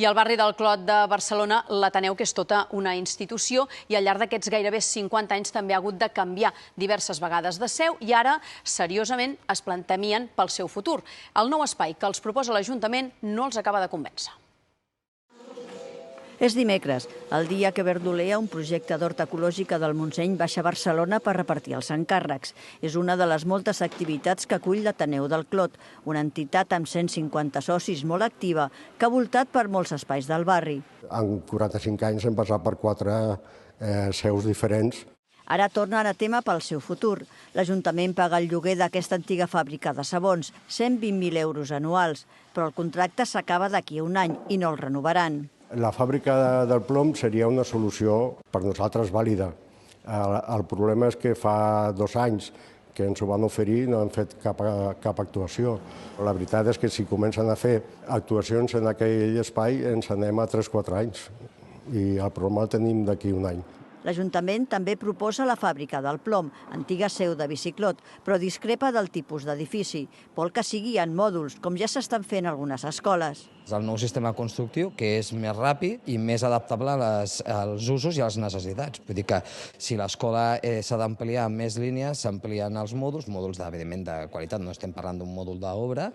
I al barri del Clot de Barcelona, l'Ateneu, que és tota una institució, i al llarg d'aquests gairebé 50 anys també ha hagut de canviar diverses vegades de seu i ara, seriosament, es plantemien pel seu futur. El nou espai que els proposa l'Ajuntament no els acaba de convèncer. És dimecres, el dia que Verdolea, un projecte d'horta ecològica del Montseny, baixa a Barcelona per repartir els encàrrecs. És una de les moltes activitats que acull l'Ateneu del Clot, una entitat amb 150 socis molt activa que ha voltat per molts espais del barri. En 45 anys hem passat per 4 seus diferents. Ara tornen a tema pel seu futur. L'Ajuntament paga el lloguer d'aquesta antiga fàbrica de sabons, 120.000 euros anuals, però el contracte s'acaba d'aquí a un any i no el renovaran. La fàbrica del plom seria una solució per nosaltres vàlida. El problema és que fa 2 anys que ens ho van oferir i no han fet cap actuació. La veritat és que si comencen a fer actuacions en aquell espai ens anem a 3-4 anys i el problema el tenim d'aquí a un any. L'Ajuntament també proposa la fàbrica del plom, antiga seu de Biciclot, però discrepa del tipus d'edifici. Vol que sigui en mòduls, com ja s'estan fent algunes escoles. És el nou sistema constructiu que és més ràpid i més adaptable als usos i a les necessitats. Vull dir que si l'escola s'ha d'ampliar amb més línies, s'amplien els mòduls, evidentment de qualitat, no estem parlant d'un mòdul d'obra,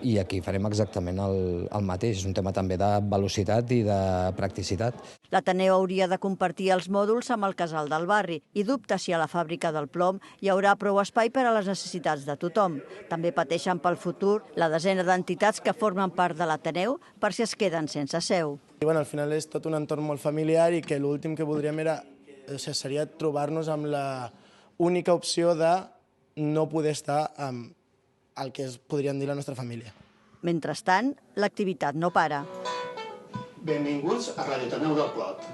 i aquí farem exactament el mateix. És un tema també de velocitat i de practicitat. L'Ateneu hauria de compartir els mòduls amb el casal del barri i dubta si a la fàbrica del plom hi haurà prou espai per a les necessitats de tothom. També pateixen pel futur la desena d'entitats que formen part de l'Ateneu per si es queden sense seu. Al final és tot un entorn molt familiar i que l'últim que voldríem seria trobar-nos amb l'única opció de no poder estar amb el que podríem dir la nostra família. Mentrestant, l'activitat no para. Benvinguts a Radio Ateneu del Clot.